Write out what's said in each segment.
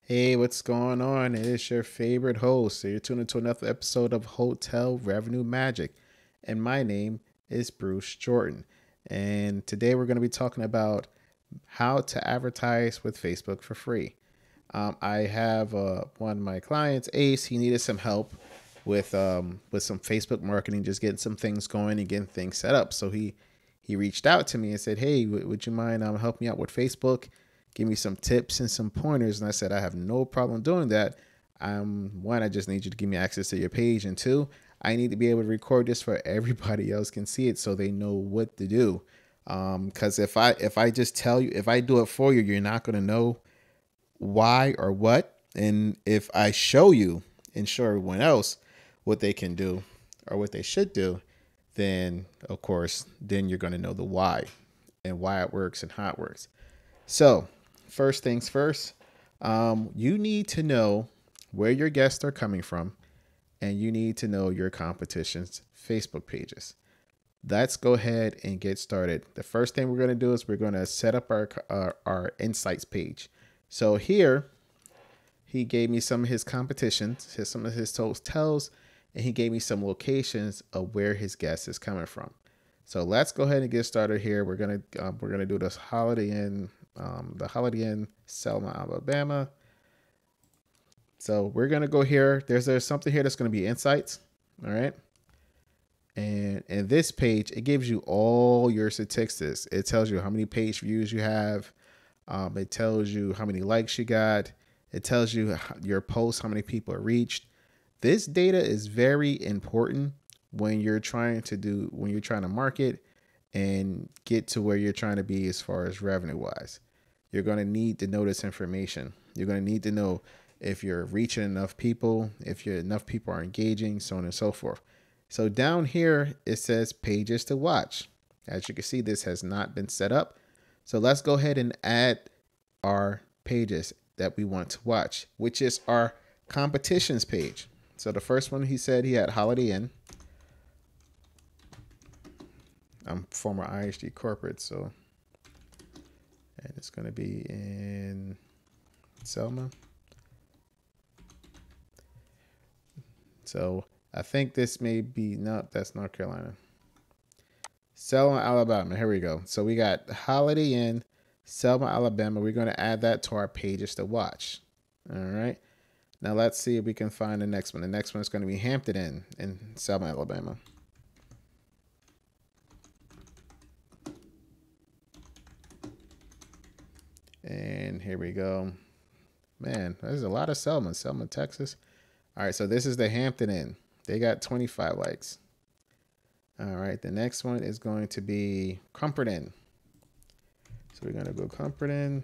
Hey, what's going on? It is your favorite host. So you're tuned into another episode of Hotel Revenue Magic. And my name is Bruce Jordan. And today we're going to be talking about how to advertise with Facebook for free. I have one of my clients, Ace. He needed some help with some Facebook marketing, just getting some things going and getting things set up. So he reached out to me and said, "Hey, would you mind helping me out with Facebook? Give me some tips and some pointers." And I said, "I have no problem doing that. One, I just need you to give me access to your page, and two, I need to be able to record this for everybody else can see it so they know what to do. Because if I just tell you, if I do it for you, you're not gonna know why or what. And if I show you and show everyone else what they can do or what they should do, then of course, then you're going to know the why and why it works and how it works. So, first things first, you need to know where your guests are coming from and you need to know your competition's Facebook pages. Let's go ahead and get started. The first thing we're going to do is we're going to set up our insights page. So here he gave me some of his competitions, some of his hotels, and he gave me some locations of where his guest is coming from. So let's go ahead and get started here. We're gonna do this Holiday Inn, Selma, Alabama. So we're gonna go here. There's something here that's gonna be insights. All right. And in this page, it gives you all your statistics. It tells you how many page views you have. It tells you how many likes you got. It tells you your posts, how many people are reached. This data is very important when you're trying to market and get to where you're trying to be as far as revenue wise. You're going to need to know this information. You're going to need to know if you're reaching enough people, if enough people are engaging, so on and so forth. So down here, it says pages to watch. As you can see, this has not been set up. So let's go ahead and add our pages that we want to watch, which is our competitions page. So the first one he said he had Holiday Inn. I'm former IHG corporate, so and it's going to be in Selma. So I think this may be no, that's North Carolina. Selma, Alabama. Here we go. So we got Holiday Inn, Selma, Alabama. We're going to add that to our pages to watch. All right. Now let's see if we can find the next one. The next one is going to be Hampton Inn in Selma, Alabama. And here we go. Man, there's a lot of Selma, Texas. All right, so this is the Hampton Inn. They got 25 likes. All right, the next one is going to be Comfort Inn. So we're going to go Comfort Inn.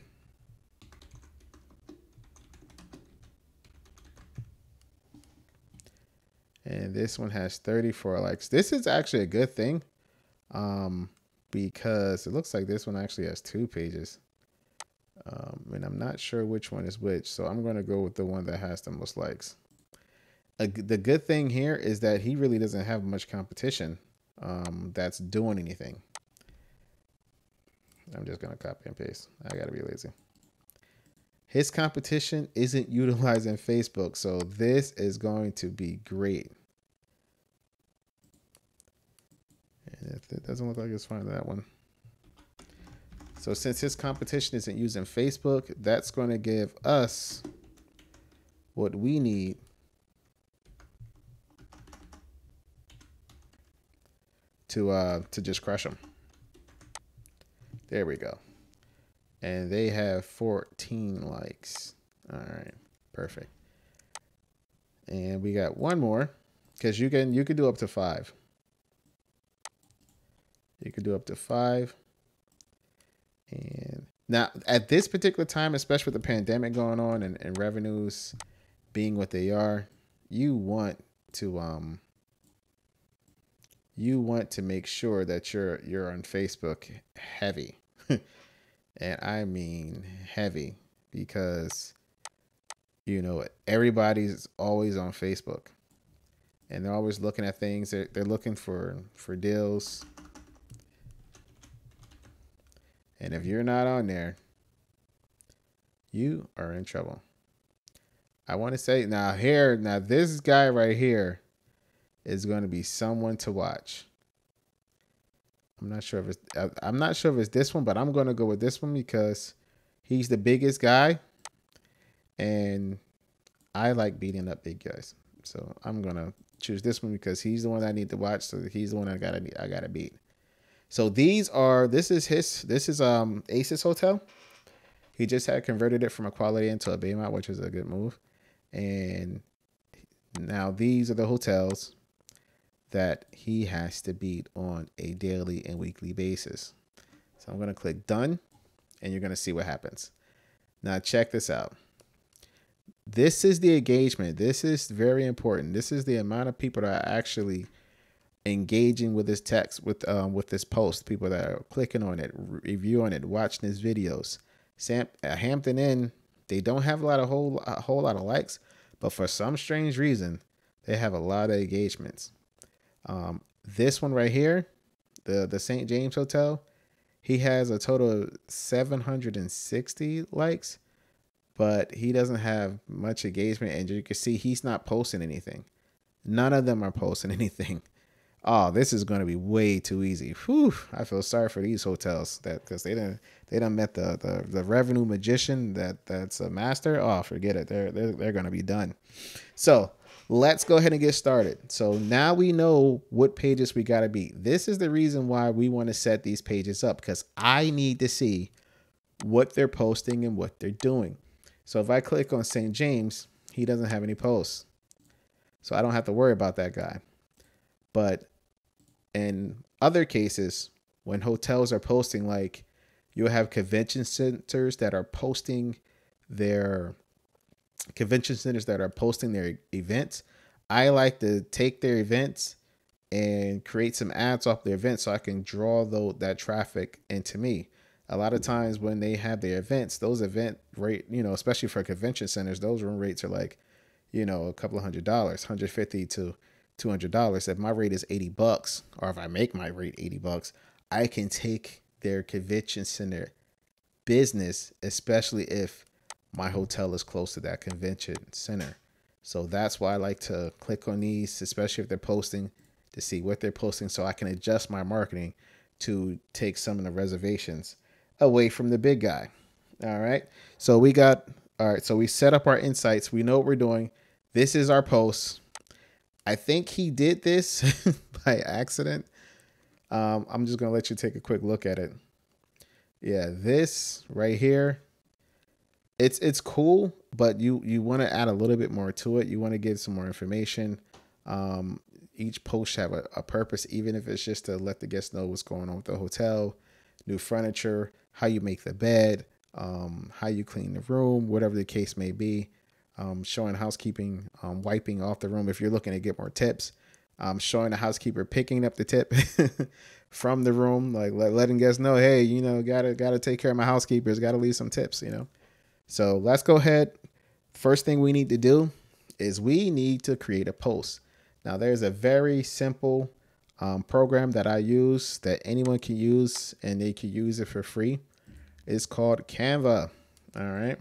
And this one has 34 likes. This is actually a good thing because it looks like this one actually has two pages. And I'm not sure which one is which. So I'm going to go with the one that has the most likes. The good thing here is that he really doesn't have much competition that's doing anything. I'm just going to copy and paste. I got to be lazy. His competition isn't utilizing Facebook, so this is going to be great. And if it doesn't look like it's fine, that one. So since his competition isn't using Facebook, that's going to give us what we need to just crush them. There we go. And they have 14 likes. All right, perfect. And we got one more because you can do up to 5. You can do up to 5. And now at this particular time, especially with the pandemic going on and revenues being what they are, you want to make sure that you're on Facebook heavy. And I mean heavy because everybody's always on Facebook and they're always looking at things. They're looking for deals. And if you're not on there, you are in trouble. I want to say now this guy right here is going to be someone to watch. I'm not sure if it's this one, but I'm going to go with this one because he's the biggest guy and I like beating up big guys. So I'm going to choose this one because he's the one I need to watch. So he's the one I gotta beat. So this is Ace's hotel. He just had converted it from a Quality Inn to a Baymont, which is a good move. And now these are the hotels that he has to beat on a daily and weekly basis. So I'm going to click done and you're going to see what happens. Now check this out. This is the engagement. This is very important. This is the amount of people that are actually engaging with this text, with this post, people that are clicking on it, reviewing it, watching his videos. Hampton Inn, they don't have a whole lot of likes, but for some strange reason, they have a lot of engagements. This one right here, the St. James Hotel, he has a total of 760 likes, but he doesn't have much engagement, and you can see he's not posting anything. None of them are posting anything. Oh, this is going to be way too easy. Whew, I feel sorry for these hotels because they done met the revenue magician that's a master. Oh, forget it. They're going to be done. So let's go ahead and get started. So now we know what pages we got to beat. This is the reason why we want to set these pages up, because I need to see what they're posting and what they're doing. So if I click on St. James, he doesn't have any posts. So I don't have to worry about that guy. But in other cases, when hotels are posting, like you'll have convention centers that are posting their events. I like to take their events and create some ads off their events so I can draw that traffic into me. A lot of times when they have their events, those event rate, especially for convention centers, those room rates are like, a couple of $100, $150 to $200. If my rate is $80, or if I make my rate $80, I can take their convention center business, especially if my hotel is close to that convention center. So that's why I like to click on these, especially if they're posting, to see what they're posting so I can adjust my marketing to take some of the reservations away from the big guy. All right. So we set up our insights. We know what we're doing. This is our post. I think he did this by accident. I'm just going to let you take a quick look at it. Yeah, this right here, it's cool, but you want to add a little bit more to it. You want to give some more information. Each post should have a purpose, even if it's just to let the guests know what's going on with the hotel, new furniture, how you make the bed, how you clean the room, whatever the case may be. Showing housekeeping, wiping off the room if you're looking to get more tips. Showing the housekeeper picking up the tip from the room, like letting guests know, hey, gotta take care of my housekeepers, gotta leave some tips, So let's go ahead. First thing we need to do is we need to create a post. Now there's a very simple program that I use that anyone can use, and they can use it for free. It's called Canva. All right.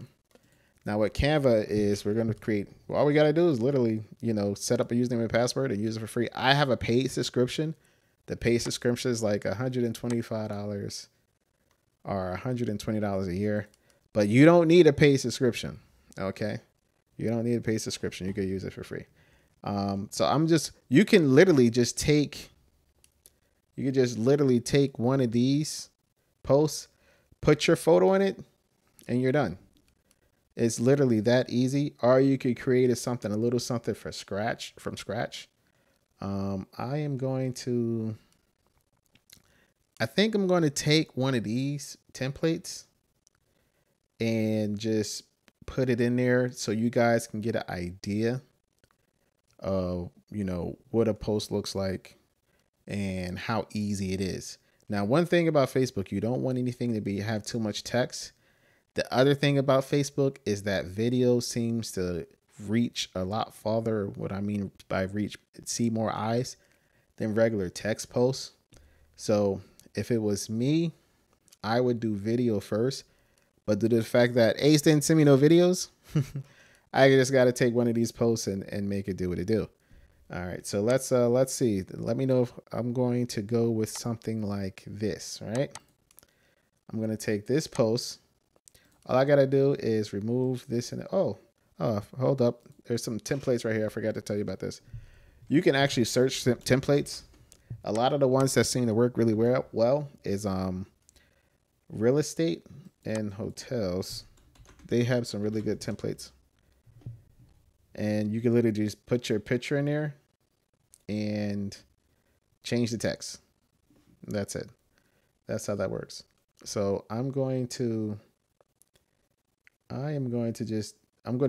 Now what Canva is, we're going to create, all we got to do is literally, set up a username and password and use it for free. I have a paid subscription. The paid subscription is like $125 or $120 a year, but you don't need a paid subscription. Okay. You don't need a paid subscription. You can use it for free. So you can literally just take one of these posts, put your photo in it, and you're done. It's literally that easy. Or you could create a little something from scratch. I think I'm going to take one of these templates and just put it in there so you guys can get an idea of, what a post looks like and how easy it is. Now, one thing about Facebook, you don't want anything to have too much text. The other thing about Facebook is that video seems to reach a lot farther. What I mean by reach, see more eyes than regular text posts. So if it was me, I would do video first. But due to the fact that Ace didn't send me no videos, I just got to take one of these posts and make it do what it do. All right, so let's see. Let me know if I'm going to go with something like this, right? I'm going to take this post. All I got to do is remove this and hold up. There's some templates right here. I forgot to tell you about this. You can actually search templates. A lot of the ones that seem to work really well is real estate and hotels. They have some really good templates. And you can literally just put your picture in there and change the text. That's it. That's how that works. So I am going to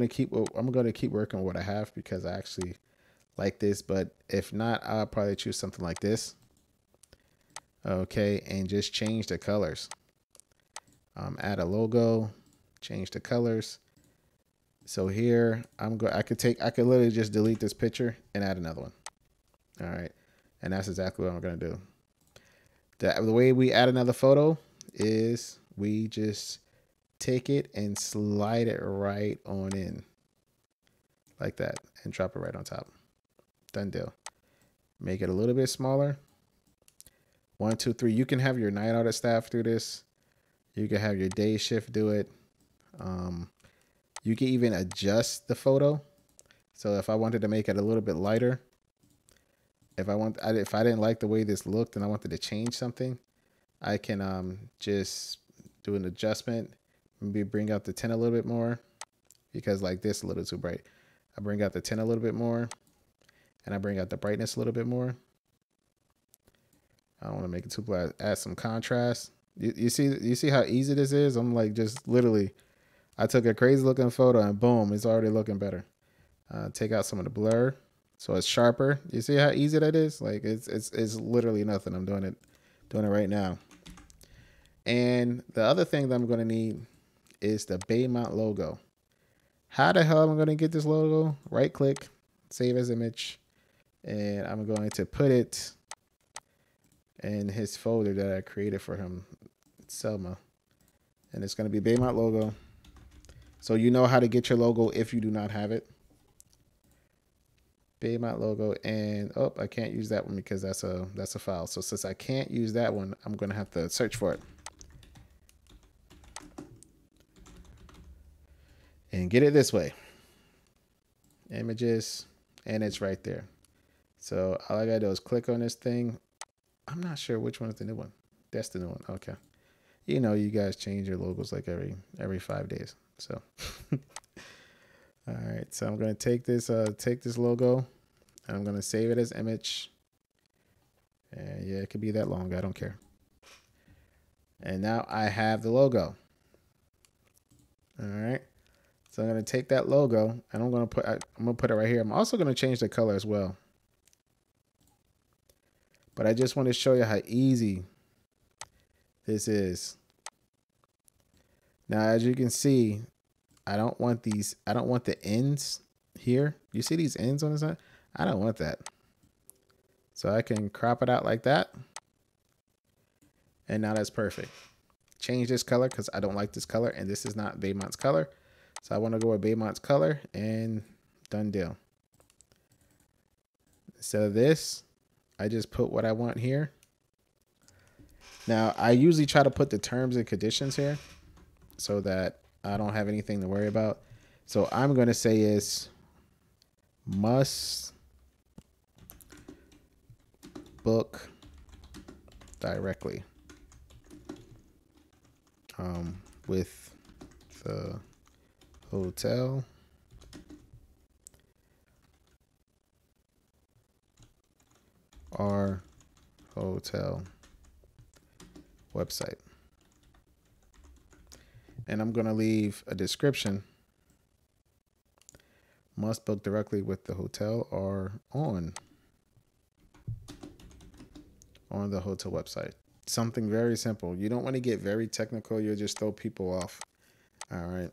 keep working with what I have because I actually like this, but if not, I'll probably choose something like this. Okay, and just change the colors. Add a logo, change the colors. So here I could literally just delete this picture and add another one. All right, and that's exactly what I'm gonna do. The way we add another photo is we just take it and slide it right on in like that and drop it right on top. Done deal. Make it a little bit smaller. 1, 2, 3. You can have your night audit staff do this. You can have your day shift do it. You can even adjust the photo. So if I wanted to make it a little bit lighter, if I didn't like the way this looked and I wanted to change something, I can just do an adjustment. Maybe bring out the 10 a little bit more because like this a little too bright. I bring out the 10 a little bit more and I bring out the brightness a little bit more. I don't want to make it too black. Add some contrast. You see how easy this is? I'm like just literally, I took a crazy looking photo and boom, it's already looking better. Take out some of the blur so it's sharper. You see how easy that is? Like it's literally nothing. I'm doing it right now. And the other thing that I'm going to need is the Baymont logo. How the hell am I going to get this logo? Right click, save as image, and I'm going to put it in his folder that I created for him, Selma. And it's going to be Baymont logo. So you know how to get your logo if you do not have it. Baymont logo, and I can't use that one because that's a file. So since I can't use that one, I'm going to have to search for it. And get it this way. Images, and it's right there. So all I gotta do is click on this thing. I'm not sure which one is the new one. That's the new one. Okay. You know, you guys change your logos like every 5 days. So all right. So I'm gonna take this logo and I'm gonna save it as image. And yeah, it could be that long. I don't care. And now I have the logo. All right. So I'm gonna take that logo and I'm gonna put it right here. I'm also gonna change the color as well. But I just want to show you how easy this is. Now, as you can see, I don't want the ends here. You see these ends on the side? I don't want that. So I can crop it out like that. And now that's perfect. Change this color because I don't like this color and this is not Baymont's color. So I want to go with Baymont's color and done deal. Instead of this, I just put what I want here. Now, I usually try to put the terms and conditions here so that I don't have anything to worry about. So I'm going to say is must book directly with the hotel or hotel website. And I'm going to leave a description. Must book directly with the hotel or on the hotel website. Something very simple. You don't want to get very technical. You'll just throw people off. All right.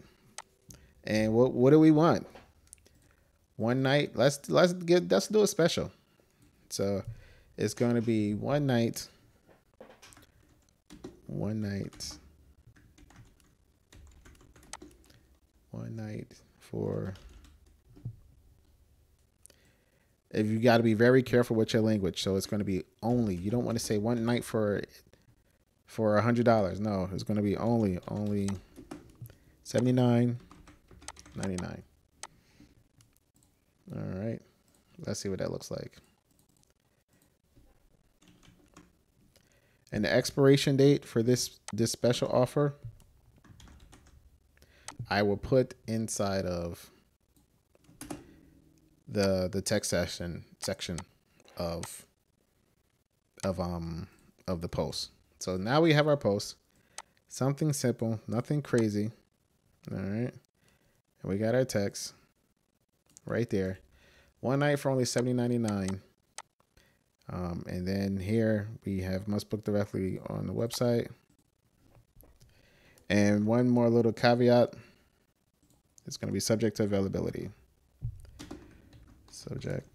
And what do we want? One night. Let's do a special. So it's going to be one night for If you got to be very careful with your language. So it's going to be only. You don't want to say one night for $100. No, it's going to be only $79.99. All right. Let's see what that looks like. And the expiration date for this special offer, I will put inside of the text section of the post. So now we have our post. Something simple, nothing crazy. All right. And we got our text right there. One night for only $70.99. And then here we have must book directly on the website. And one more little caveat. It's going to be subject to availability. Subject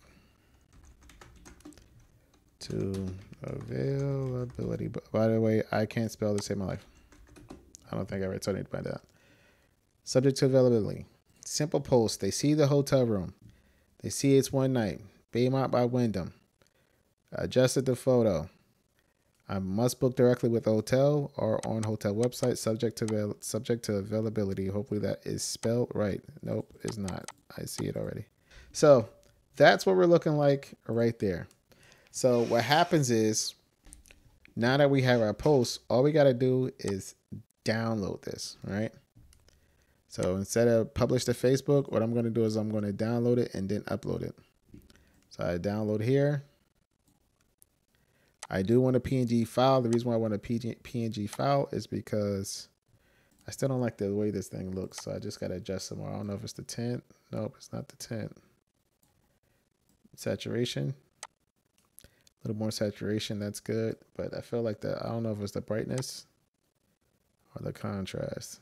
to availability. By the way, I can't spell to save my life. I don't think I ever told anybody that. Subject to availability. Simple post. They see the hotel room. They see it's one night. Baymont by Wyndham. Adjusted the photo. I must book directly with the hotel or on hotel website. Subject to availability. Hopefully that is spelled right. Nope, it's not. I see it already. So that's what we're looking like right there. So what happens is, now that we have our post, all we got to do is download this, right? So instead of publish to Facebook, what I'm going to do is I'm going to download it and then upload it. So I download here. I do want a PNG file. The reason why I want a PNG file is because I still don't like the way this thing looks. So I just got to adjust some more. I don't know if it's the tint. Nope, it's not the tint. Saturation. A little more saturation. That's good. But I feel like I don't know if it's the brightness or the contrast.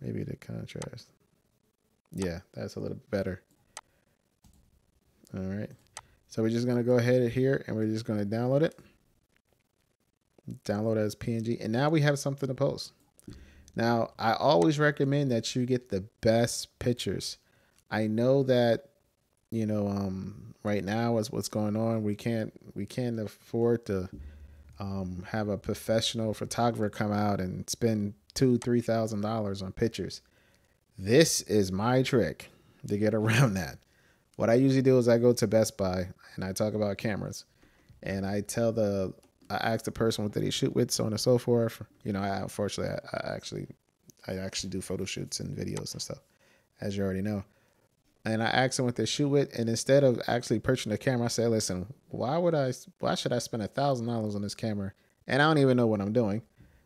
Maybe the contrast. Yeah, that's a little better. All right. So we're just going to go ahead here and we're just going to download it. Download as PNG. And now we have something to post. Now, I always recommend that you get the best pictures. I know that, you know, right now is what's going on. We can't afford to have a professional photographer come out and spend $2,000-$3,000 on pictures. This is my trick to get around that. What I usually do is I go to Best Buy and I talk about cameras, and I ask the person what did he shoot with, so on and so forth. You know, I actually do photo shoots and videos and stuff, as you already know. And I ask them what they shoot with, and instead of actually purchasing a camera, I say, listen, why should I spend $1,000 on this camera? And I don't even know what I'm doing,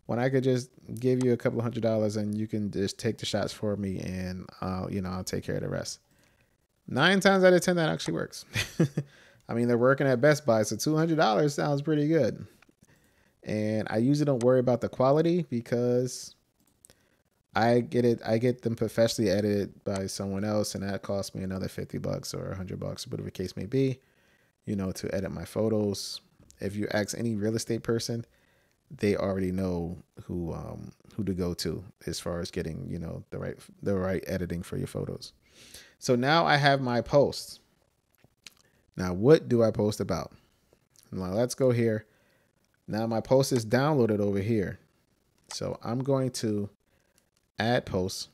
when I could just give you a couple $100 and you can just take the shots for me, and I'll take care of the rest. 9 times out of 10, that actually works. I mean, they're working at Best Buy, so $200 sounds pretty good. And I usually don't worry about the quality because I get them professionally edited by someone else, and that costs me another $50 or $100, whatever the case may be, to edit my photos. If you ask any real estate person, they already know who to go to as far as getting, the right editing for your photos. So now I have my post. Now, what do I post about? Now let's go here. Now my post is downloaded over here. So I'm going to add post.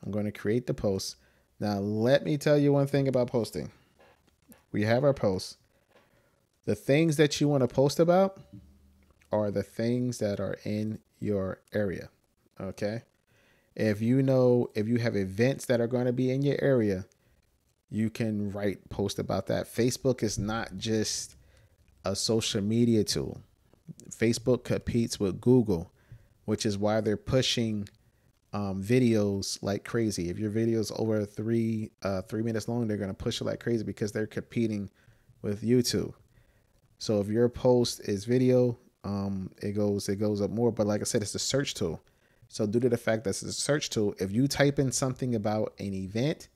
I'm going to create the post. Now let me tell you one thing about posting. We have our post. The things that you want to post about are the things that are in your area. Okay. If you have events that are going to be in your area, you can post about that. Facebook is not just a social media tool. Facebook competes with Google, which is why they're pushing videos like crazy. If your video is over 3 minutes long, they're going to push it like crazy because they're competing with YouTube. So if your post is video, it goes up more. But like I said, it's a search tool. So due to the fact that it's a search tool, if you type in something about an event,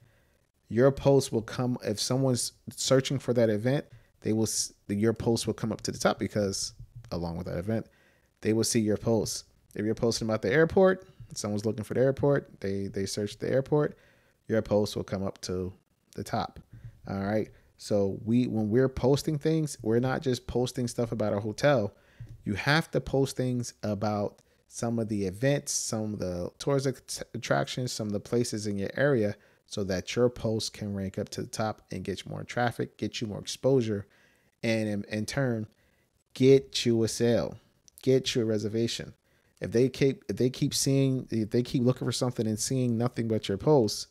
your post will come. If someone's searching for that event, your post will come up to the top because along with that event, they will see your post. If you're posting about the airport, someone's looking for the airport, they search the airport, your post will come up to the top. All right. So when we're posting things, we're not just posting stuff about a hotel. You have to post things about some of the events, some of the tourist attractions, some of the places in your area, so that your post can rank up to the top and get you more traffic, get you more exposure, and in turn, get you a sale, get you a reservation. If they keep looking for something and seeing nothing but your posts,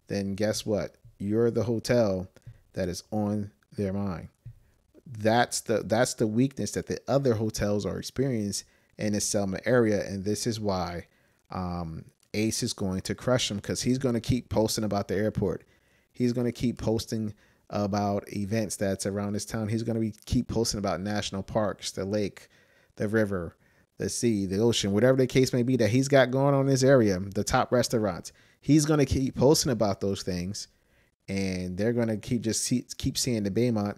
then guess what? You're the hotel that is on their mind. That's the weakness that the other hotels are experiencing in the Selma area, and this is why Ace is going to crush him, because he's going to keep posting about the airport. He's going to keep posting about events that's around his town. He's going to keep posting about national parks, the lake, the river, the sea, the ocean, whatever the case may be that he's got going on in his area, the top restaurants. He's going to keep posting about those things, and they're going to keep seeing the Baymont.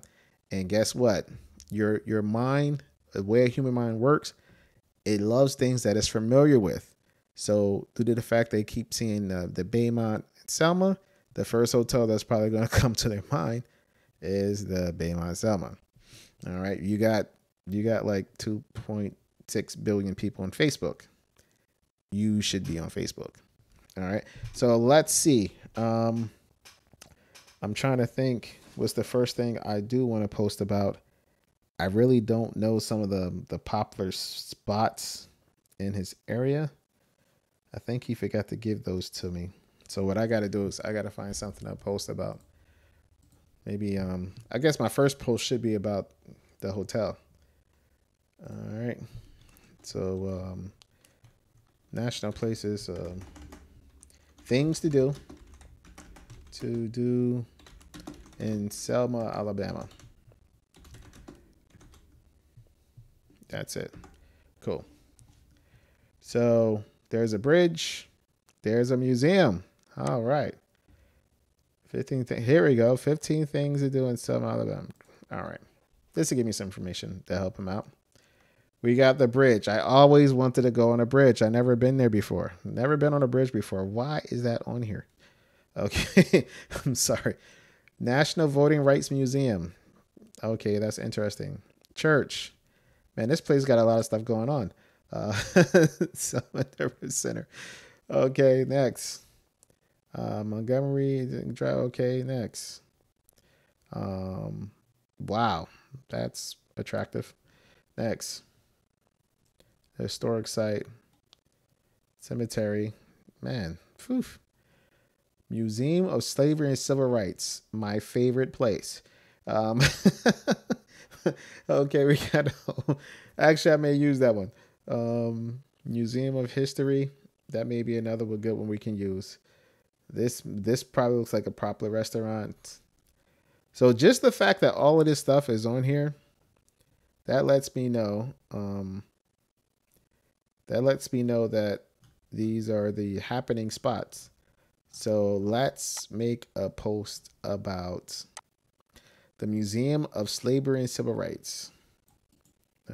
And guess what? Your mind, the way a human mind works, it loves things that it's familiar with. So due to the fact they keep seeing the Baymont and Selma, the first hotel that's probably going to come to their mind is the Baymont Selma. All right, you got like 2.6 billion people on Facebook. You should be on Facebook. All right, so let's see. I'm trying to think what's the first thing I do want to post about. I really don't know some of the popular spots in his area. I think he forgot to give those to me. So what I got to do is I got to find something to post about. Maybe I guess my first post should be about the hotel. All right. So national places, things to do in Selma, Alabama. That's it. Cool. So there's a bridge. There's a museum. All right. 15 things. Here we go. 15 things to do in Selma, Alabama. All right. This will give me some information to help him out. We got the bridge. I always wanted to go on a bridge. I never been there before. Never been on a bridge before. Why is that on here? Okay. I'm sorry. National Voting Rights Museum. Okay, that's interesting. Church. Man, this place got a lot of stuff going on. Selma Nervous Center. Okay, next. Montgomery Drive. Okay, next. Wow, that's attractive. Next. Historic site. Cemetery. Man, phew. Museum of Slavery and Civil Rights. My favorite place. Okay, we got. Actually, I may use that one. Museum of History. That may be another good one we can use. This probably looks like a popular restaurant. So just the fact that all of this stuff is on here, that lets me know. That these are the happening spots. So let's make a post about the Museum of Slavery and Civil Rights.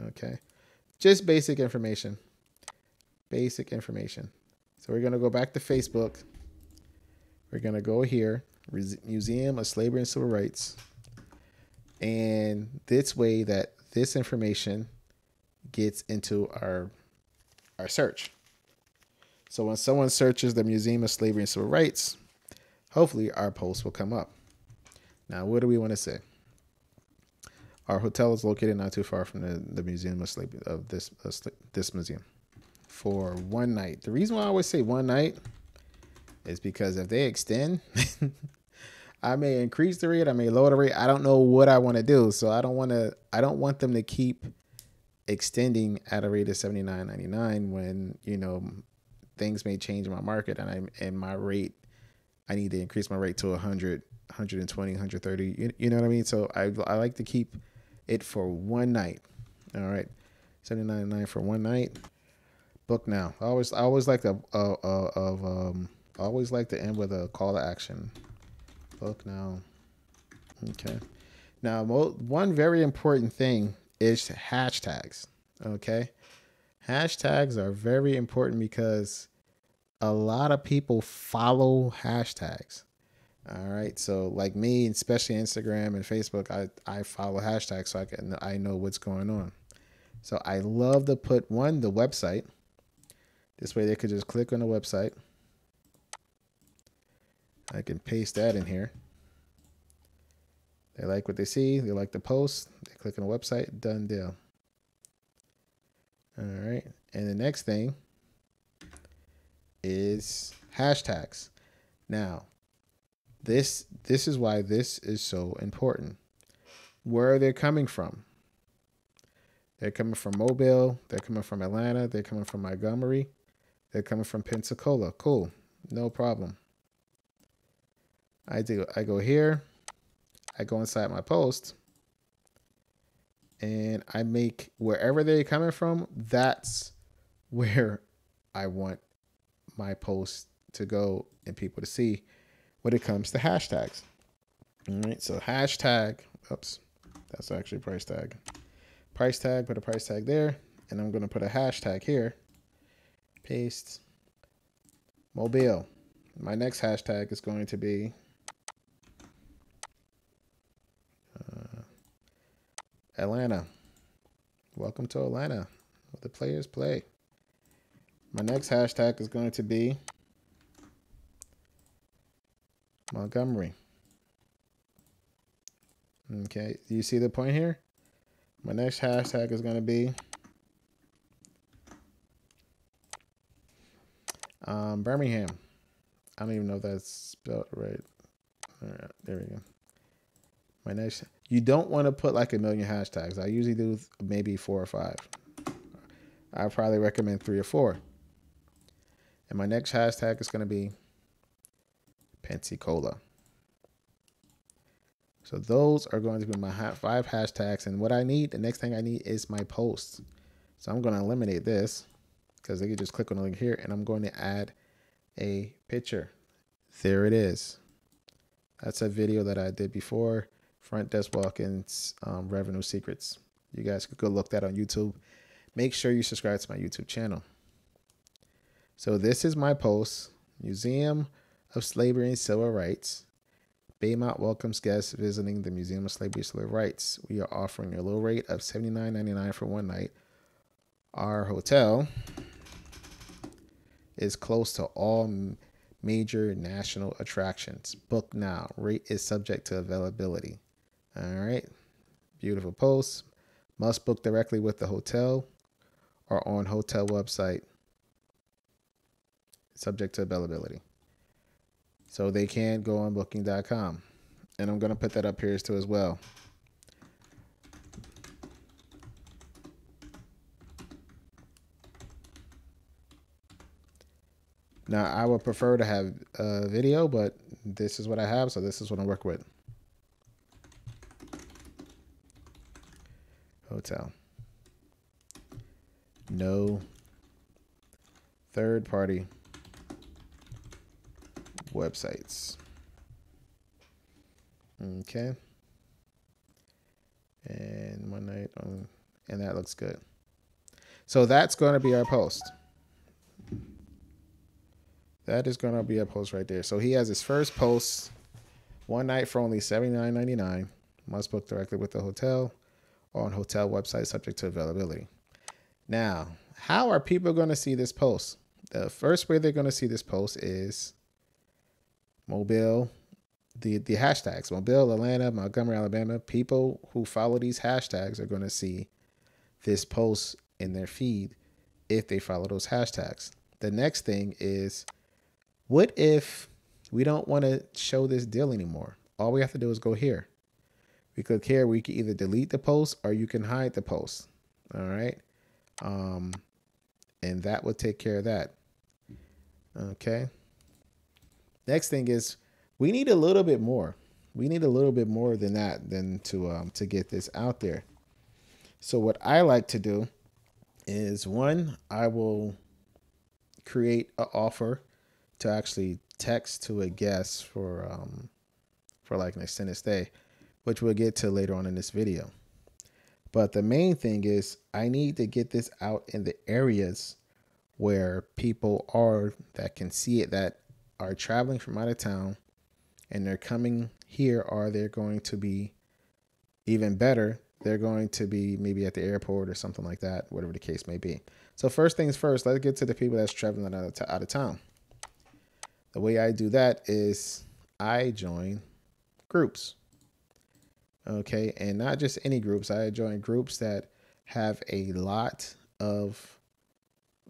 Okay. Just basic information. Basic information. So we're going to go back to Facebook. We're going to go here, Museum of Slavery and Civil Rights. And this way that this information gets into our search. So when someone searches the Museum of Slavery and Civil Rights, hopefully our post will come up. Now, what do we want to say? Our hotel is located not too far from the Museum of Slavery of this museum for one night. The reason why I always say one night is because if they extend, I may increase the rate, I may lower the rate. I don't know what I want to do, so I don't want them to keep extending at a rate of $79.99 when things may change in my market and my rate. I need to increase my rate to 100, 120, 130. You know what I mean? So I like to keep it for one night. All right, $79.99 for one night. Book now. I always like to end with a call to action. Book now. Okay. Now, one very important thing is hashtags. Okay. Hashtags are very important because a lot of people follow hashtags. All right. So like me, especially Instagram and Facebook, I follow hashtags so I know what's going on. So I love to put the website. This way they could just click on the website. I can paste that in here. They like what they see. They like the post. They click on the website. Done deal. All right. And the next thing is hashtags. Now, this is why this is so important. Where are they coming from? They're coming from Mobile. They're coming from Atlanta. They're coming from Montgomery. They're coming from Pensacola. Cool. No problem. I go here. I go inside my post. And I make wherever they're coming from, that's where I want my post to go and people to see when it comes to hashtags. All right. So hashtag, oops, that's actually price tag. Price tag, put a price tag there. And I'm going to put a hashtag here. Paste. Mobile. My next hashtag is going to be Atlanta. Welcome to Atlanta, where the players play. My next hashtag is going to be Montgomery. Okay, do you see the point here? My next hashtag is going to be Birmingham. I don't even know if that's spelled right. All right, there we go. My next, you don't want to put like a million hashtags. I usually do maybe 4 or 5. I probably recommend 3 or 4. And my next hashtag is going to be Pensacola. So those are going to be my 5 hashtags. And what I need, the next thing I need is my posts. So I'm going to eliminate this because they can just click on the link here. And I'm going to add a picture. There it is. That's a video that I did before. Front desk walk-ins, revenue secrets. You guys could go look that on YouTube. Make sure you subscribe to my YouTube channel. So this is my post. Museum of Slavery and Civil Rights. Baymont welcomes guests visiting the Museum of Slavery and Civil Rights. We are offering a low rate of $79.99 for one night. Our hotel is close to all major national attractions. Book now. Rate is subject to availability. All right. Beautiful post. Must book directly with the hotel or on hotel website. Subject to availability. So they can go on booking.com. And I'm going to put that up here too as well. Now, I would prefer to have a video, but this is what I have, so this is what I work with. Hotel. No third-party websites. Okay. And one night on, and that looks good. So that's going to be our post. That is going to be a post right there. So he has his first post, one night for only $79.99. Must book directly with the hotel or on hotel website subject to availability. Now, how are people going to see this post? The first way they're going to see this post is Mobile, the hashtags, Mobile, Atlanta, Montgomery, Alabama. People who follow these hashtags are going to see this post in their feed if they follow those hashtags. The next thing is, what if we don't want to show this deal anymore? All we have to do is go here. We click here. We can either delete the post or you can hide the post. All right. And that will take care of that. Okay. Next thing is we need a little bit more. We need a little bit more than that to get this out there. So what I like to do is, one, I will create an offer to actually text to a guest for like an extended stay, which we'll get to later on in this video. But the main thing is I need to get this out in the areas where people are that can see it, that are traveling from out of town and they're coming here, or they're going to be even better, they're going to be maybe at the airport or something like that, whatever the case may be. So first things first, let's get to the people that's traveling out of town. The way I do that is I join groups. Okay, and not just any groups. I join groups that have a lot of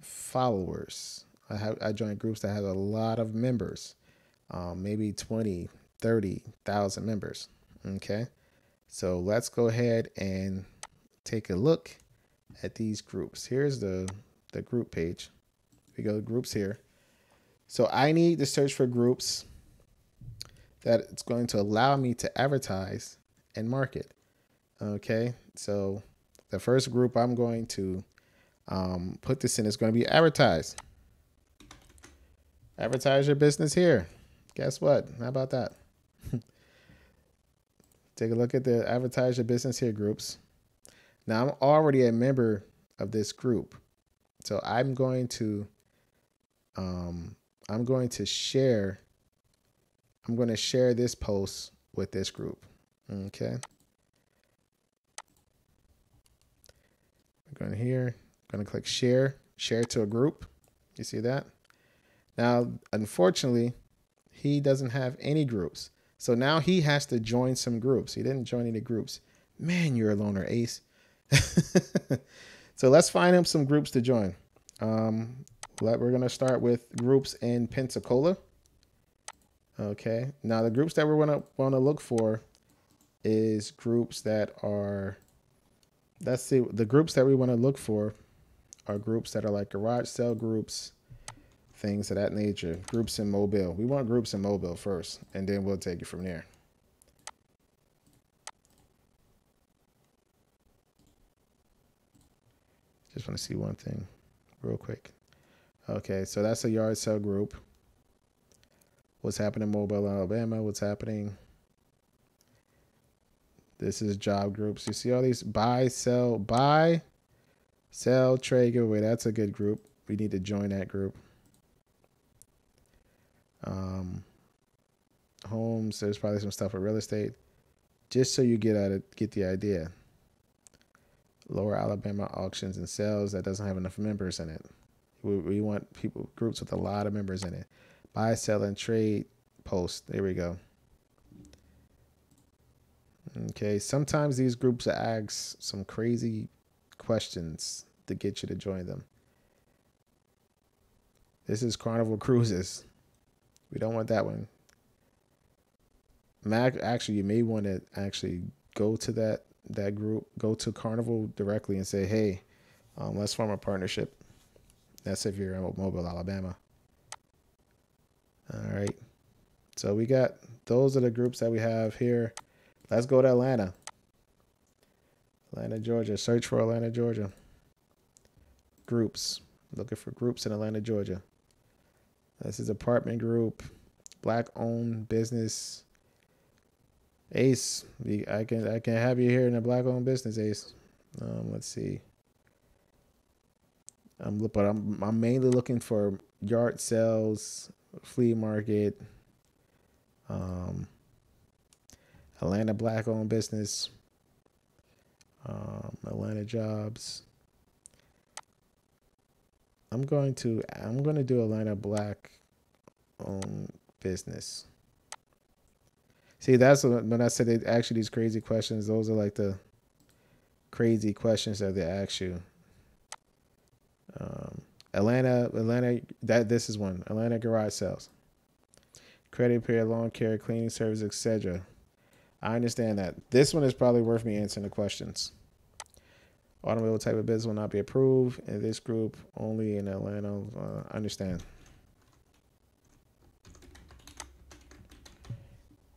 followers. I join groups that have a lot of members, maybe 20, 30,000 members. Okay, so let's go ahead and take a look at these groups. Here's the group page. We go to groups here. So I need to search for groups that it's going to allow me to advertise and market. Okay, so the first group I'm going to put this in is going to be advertise. Advertise your business here. Guess what? How about that? Take a look at the advertise your business here groups. Now I'm already a member of this group, so I'm going to share. I'm going to share this post with this group. Okay. I'm going here. I'm going to click share. Share to a group. You see that? Now, unfortunately, he doesn't have any groups. So now he has to join some groups. He didn't join any groups. Man, you're a loner, Ace. So let's find him some groups to join. We're going to start with groups in Pensacola. Okay. Now the groups that we want to look for is groups that are, let's see, the groups that we want to look for are groups that are like garage sale groups, things of that nature. Groups in Mobile. We want groups in Mobile first, and then we'll take it from there. Just want to see one thing real quick. Okay, so that's a yard sale group. What's happening in Mobile, Alabama? What's happening? This is job groups. You see all these buy, sell, trade, giveaway. That's a good group. We need to join that group. Homes. There's probably some stuff with real estate. Just so you get the idea. Lower Alabama auctions and sales that doesn't have enough members in it. We want groups with a lot of members in it. Buy, sell, and trade post. There we go. Okay, sometimes these groups ask some crazy questions to get you to join them. This is Carnival Cruises. We don't want that one. Actually, you may want to actually go to that group, go to Carnival directly and say, hey, let's form a partnership. That's if you're in Mobile, Alabama. All right. So those are the groups that we have here. Let's go to Atlanta. Atlanta, Georgia. Search for Atlanta, Georgia. Groups. Looking for groups in Atlanta, Georgia. This is apartment group. Black-owned business. Ace. I can have you here in a black-owned business, Ace. Let's see. I'm mainly looking for yard sales, flea market, Atlanta black-owned business, Atlanta jobs. I'm going to do Atlanta black-owned business. See, that's when I said they ask you these crazy questions. Those are like the crazy questions that they ask you. Atlanta, this is one. Atlanta garage sales. Credit repair, lawn care, cleaning service, etc. I understand that. This one is probably worth me answering the questions. Automobile type of business will not be approved in this group, only in Atlanta. I understand.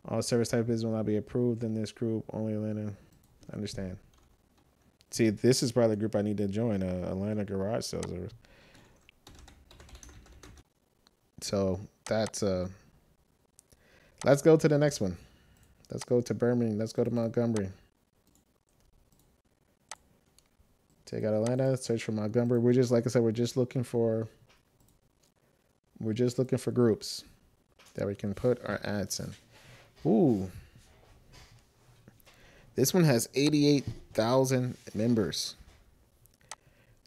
All service type of business will not be approved in this group, only Atlanta. I understand. See, this is probably the group I need to join, Atlanta garage sales. So that's let's go to the next one. Let's go to Birmingham. Let's go to Montgomery. Take out Atlanta, search for Montgomery. We're just, like I said, we're just looking for groups that we can put our ads in. Ooh, this one has 88,000 members.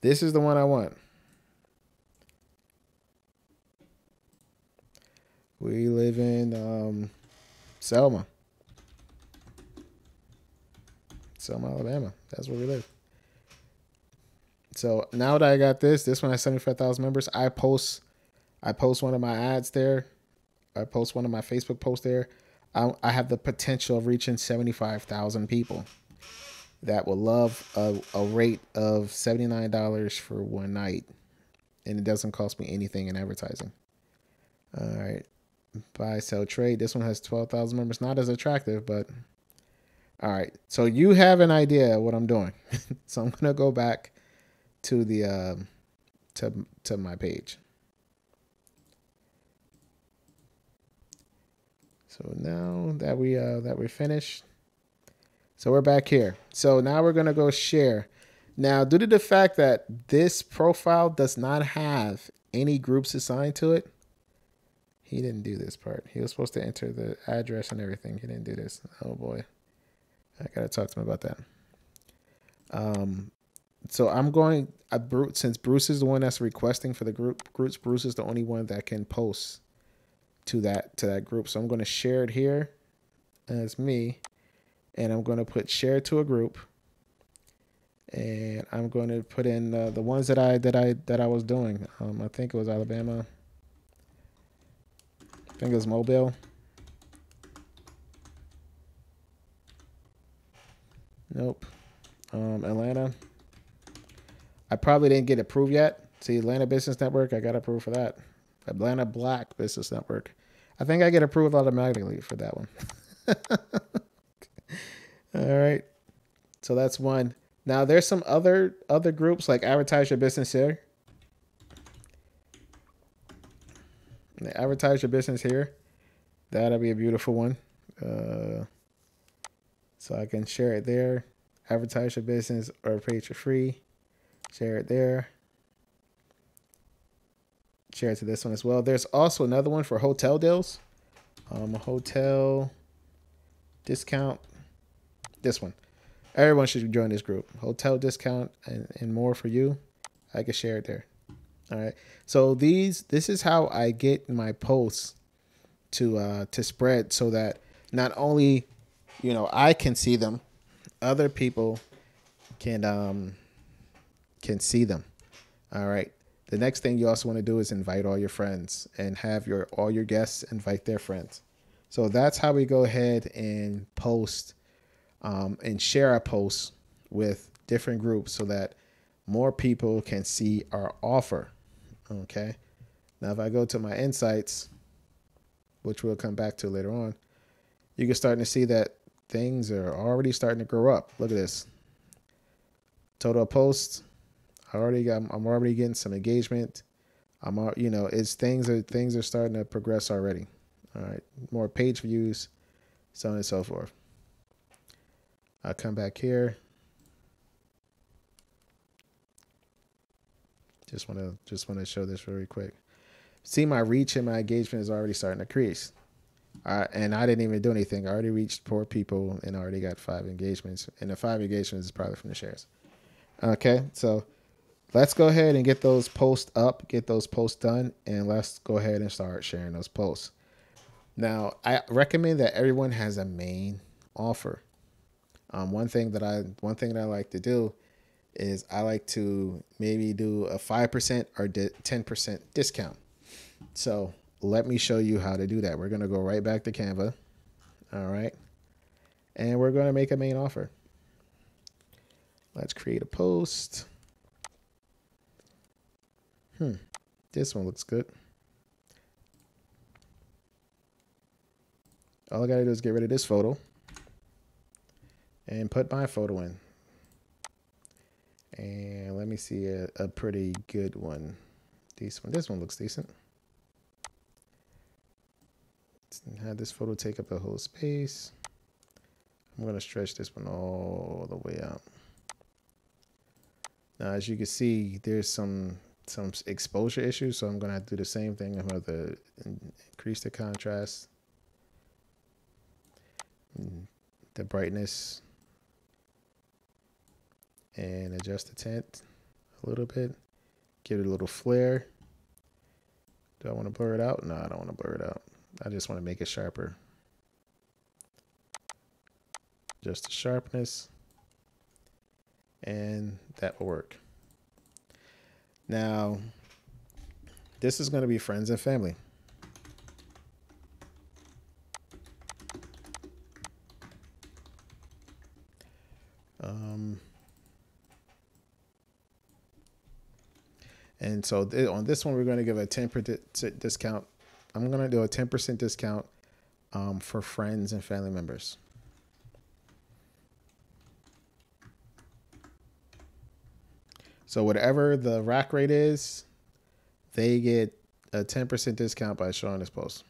This is the one I want. We live in Selma, Alabama. That's where we live. So now that I got this one has 75,000 members. I post one of my ads there. I post one of my Facebook posts there. I have the potential of reaching 75,000 people that will love a rate of $79 for one night, and it doesn't cost me anything in advertising. All right, buy, sell, trade. This one has 12,000 members. Not as attractive, but all right. So you have an idea of what I'm doing. So I'm gonna go back to the to my page. So now that we're finished, so we're back here. So now we're gonna go share. Now, due to the fact that this profile does not have any groups assigned to it, he didn't do this part. He was supposed to enter the address and everything. He didn't do this. Oh boy, I gotta talk to him about that. So I'm going. Since Bruce is the one that's requesting for the group, Bruce is the only one that can post to that group. So I'm going to share it here as me, and I'm going to put share to a group, and I'm going to put in the ones that I was doing. I think it was Alabama. I think it was Mobile. Nope. Atlanta. I probably didn't get approved yet. See, Atlanta Business Network, I got approved for that. Atlanta Black Business Network. I think I get approved automatically for that one. All right. So that's one. Now there's some other groups like Advertise Your Business here. Advertise Your Business here. That'll be a beautiful one. So I can share it there. Advertise Your Business or page for free. Share it there. Share it to this one as well. There's also another one for hotel deals. A hotel discount. This one. Everyone should join this group. Hotel discount and more for you. I can share it there. All right. So this is how I get my posts to spread so that not only I can see them, other people can see them. All right. The next thing you also want to do is invite all your friends and have all your guests invite their friends. So that's how we go ahead and post and share our posts with different groups so that more people can see our offer. Okay. Now, if I go to my insights, which we'll come back to later on, you can start to see that things are already starting to grow up. Look at this. Total posts. I'm already getting some engagement. Things are starting to progress already. All right. More page views, so on and so forth. I'll come back here. Just want to show this really quick. See, my reach and my engagement is already starting to increase. And I didn't even do anything. I already reached 4 people and I already got 5 engagements. And the 5 engagements is probably from the shares. Okay, so let's go ahead and get those posts up, get those posts done, and let's go ahead and start sharing those posts. Now, I recommend that everyone has a main offer. One thing that I like to do is I like to maybe do a 5% or 10% discount. So let me show you how to do that. We're going to go right back to Canva. All right. And we're going to make a main offer. Let's create a post. This one looks good. All I got to do is get rid of this photo and put my photo in. And let me see a pretty good one. This one looks decent. Let's have this photo take up the whole space. I'm going to stretch this one all the way out. Now, as you can see, there's some exposure issues, so I'm going to do the same thing. I'm going to increase the contrast. the brightness and adjust the tint a little bit. Give it a little flare. Do I want to blur it out? No, I don't want to blur it out. I just want to make it sharper. Just the sharpness. And that will work. Now, this is going to be friends and family. And so on this one, we're going to give a 10% discount. I'm going to do a 10% discount for friends and family members. So whatever the rack rate is, they get a 10% discount by showing this post.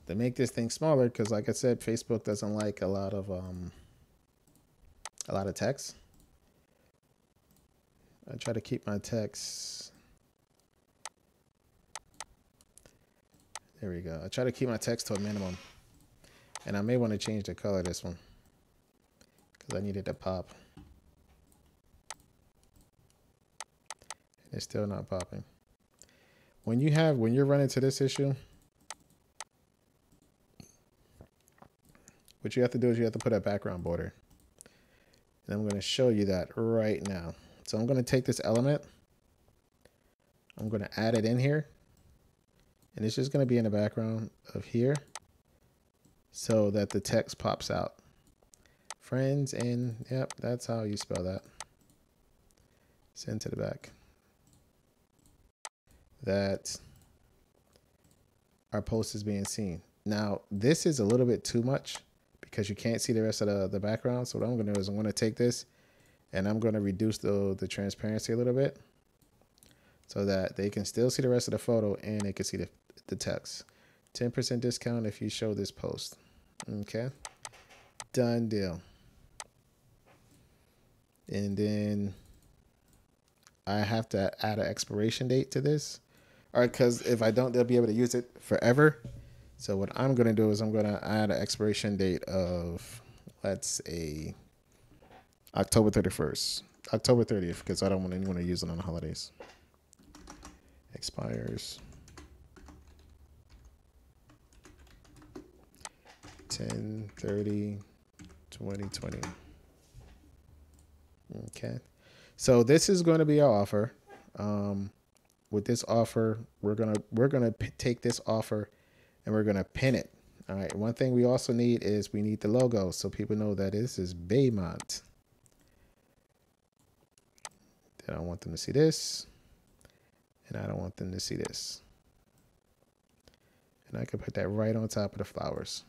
To make this thing smaller, because like I said, Facebook doesn't like a lot of text. I try to keep my text. There we go. I try to keep my text to a minimum, and I may want to change the color of this one because I need it to pop. It's still not popping. When you're running into this issue, what you have to do is you have to put a background border. And I'm going to show you that right now. So I'm going to take this element. I'm going to add it in here. And it's just going to be in the background of here so that the text pops out. Friends and, yep, that's how you spell that. Send to the back. That our post is being seen. Now, this is a little bit too much, because you can't see the rest of the background. So what I'm going to do is I'm going to take this and I'm going to reduce the transparency a little bit so that they can still see the rest of the photo and they can see the text. 10% discount if you show this post. Okay. Done deal. And then I have to add an expiration date to this. All right, because if I don't, they'll be able to use it forever. So what I'm going to do is I'm going to add an expiration date of, let's say, October 31st. October 30th, because I don't want anyone to use it on the holidays. Expires 10/30/2020. Okay. So this is going to be our offer. With this offer, we're gonna take this offer and we're going to pin it. All right. One thing we also need is we need the logo so people know that this is Baymont. Then I want them to see this. And I don't want them to see this. And I can put that right on top of the flowers.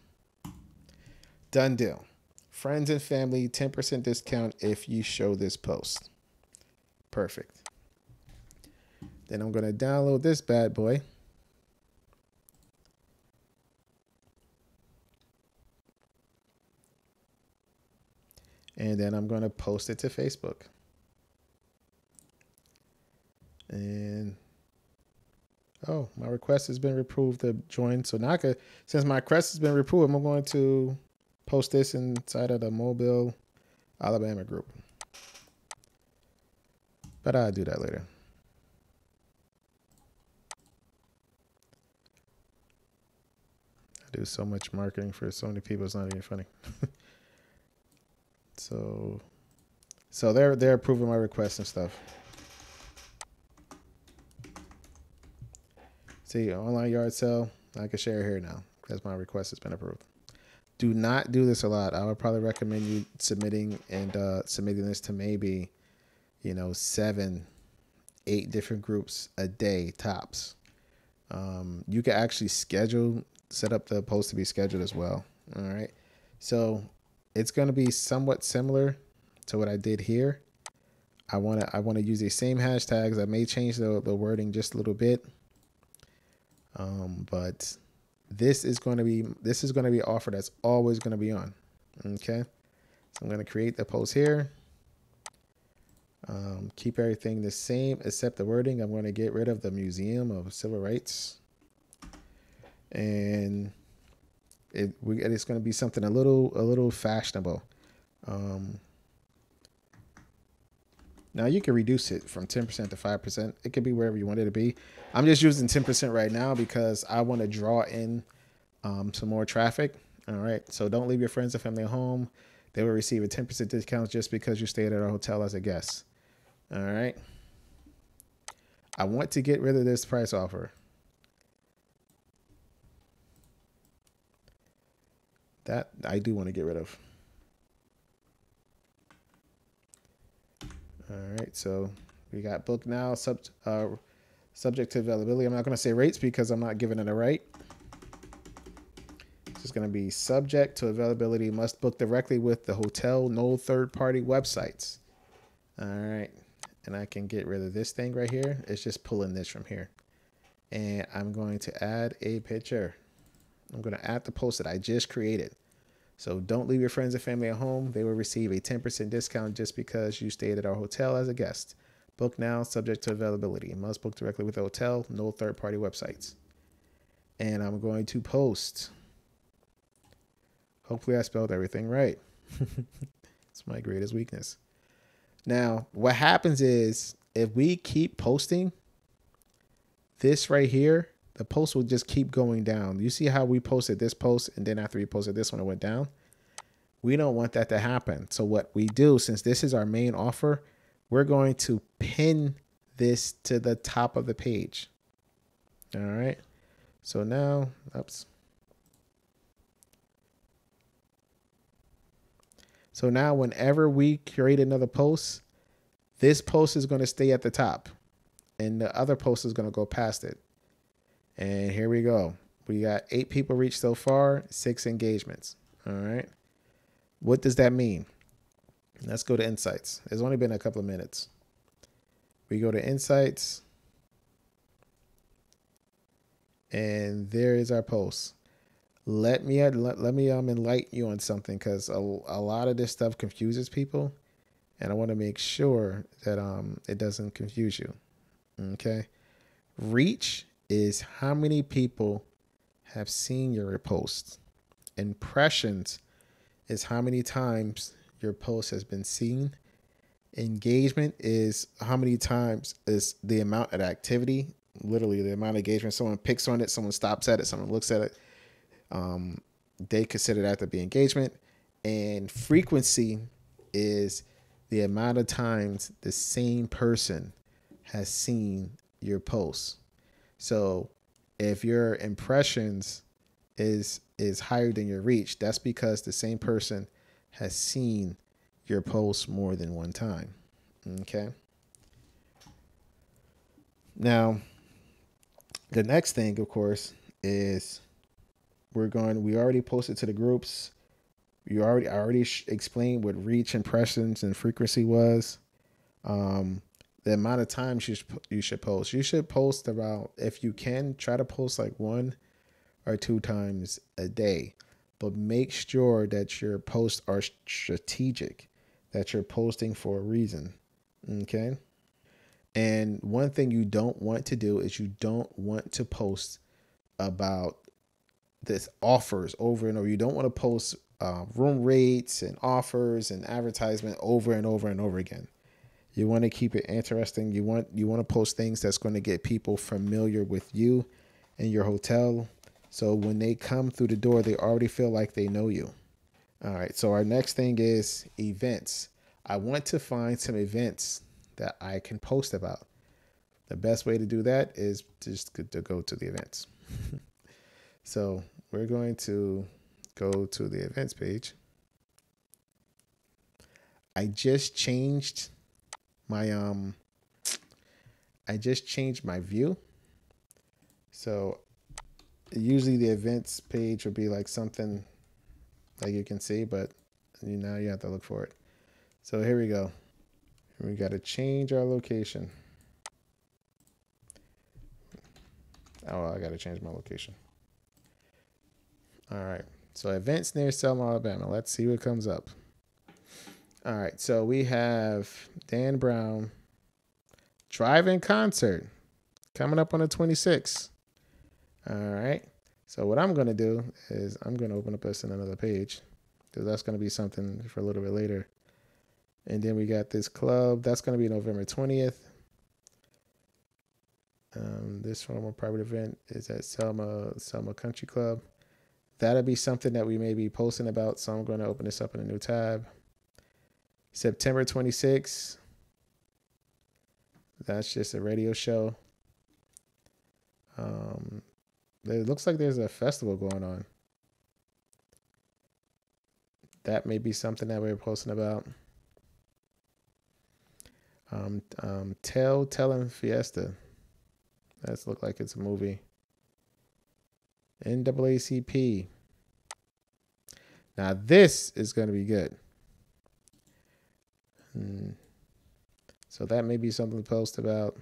Done deal. Friends and family, 10% discount if you show this post. Perfect. Then I'm going to download this bad boy. And then I'm going to post it to Facebook. And, oh, my request has been approved to join. So now since my request has been approved, I'm going to post this inside of the Mobile, Alabama group. But I'll do that later. I do so much marketing for so many people, it's not even funny. So they're approving my requests and stuff. See, online yard sale, I can share here now because my request has been approved. Do not do this a lot. I would probably recommend you submitting this to maybe, 7, 8 different groups a day tops. You can actually set up the post to be scheduled as well. All right. So it's going to be somewhat similar to what I did here. I want to use the same hashtags. I may change the wording just a little bit. But this is going to be an offer that's always going to be on. Okay, so I'm going to create the post here. Keep everything the same except the wording. I'm going to get rid of the Museum of Civil Rights, and it's going to be something a little fashionable. Now you can reduce it from 10% to 5%. It could be wherever you want it to be. I'm just using 10% right now because I want to draw in some more traffic. All right. So don't leave your friends and family at home. They will receive a 10% discount just because you stayed at our hotel as a guest. All right. I want to get rid of this price offer. That I do want to get rid of. All right. So we got book now, subject to availability. I'm not going to say rates because I'm not giving it a rate. It's going to be subject to availability, must book directly with the hotel, no third-party websites. All right. And I can get rid of this thing right here. It's just pulling this from here. And I'm going to add a picture. I'm going to add the post that I just created. So don't leave your friends and family at home. They will receive a 10% discount just because you stayed at our hotel as a guest. Book now, subject to availability. Must book directly with the hotel, no third-party websites. And I'm going to post. Hopefully I spelled everything right. It's my greatest weakness. Now, what happens is if we keep posting this right here, the post will just keep going down. You see how we posted this post and then after we posted this one, it went down? We don't want that to happen. So what we do, since this is our main offer, we're going to pin this to the top of the page. All right. So now, oops. So now whenever we create another post, this post is going to stay at the top and the other post is going to go past it. And here we go. We got 8 people reached so far, 6 engagements. All right. What does that mean? Let's go to insights. It's only been a couple of minutes. We go to insights. And there is our post. Let me enlighten you on something because a lot of this stuff confuses people, and I want to make sure that it doesn't confuse you. Okay, reach is how many people have seen your post. Impressions is how many times your post has been seen. Engagement is how many times is the amount of activity, literally the amount of engagement. Someone picks on it, someone stops at it, someone looks at it. They consider that to be engagement. And frequency is the amount of times the same person has seen your post. So if your impressions is higher than your reach, that's because the same person has seen your post more than one time. Okay. Now, the next thing, of course, is we already posted to the groups. I already explained what reach, impressions, and frequency was. The amount of times you should post. You should post about, if you can, try to post like 1 or 2 times a day. But make sure that your posts are strategic, that you're posting for a reason. Okay? And one thing you don't want to do is you don't want to post about this offers over and over. You don't want to post room rates and offers and advertisement over and over and over again. You want to keep it interesting. You want to post things that's going to get people familiar with you and your hotel. So when they come through the door, they already feel like they know you. All right. So our next thing is events. I want to find some events that I can post about. The best way to do that is just to go to the events. So we're going to go to the events page. I just changed my view. So usually the events page would be like something like you can see, but now you have to look for it. So here we go. We got to change our location. Oh, I got to change my location. All right. So events near Selma, Alabama. Let's see what comes up. All right. So we have Dan Brown drive-in concert coming up on the 26th. All right. So what I'm going to do is I'm going to open up this in another page because that's going to be something for a little bit later. And then we got this club. That's going to be November 20th. This formal private event is at Selma Country Club. That'll be something that we may be posting about. So I'm going to open this up in a new tab. September 26th. That's just a radio show. It looks like there's a festival going on. That may be something that we're posting about. Tellin' Fiesta. That's look like it's a movie. NAACP. Now this is going to be good. So that may be something to post about.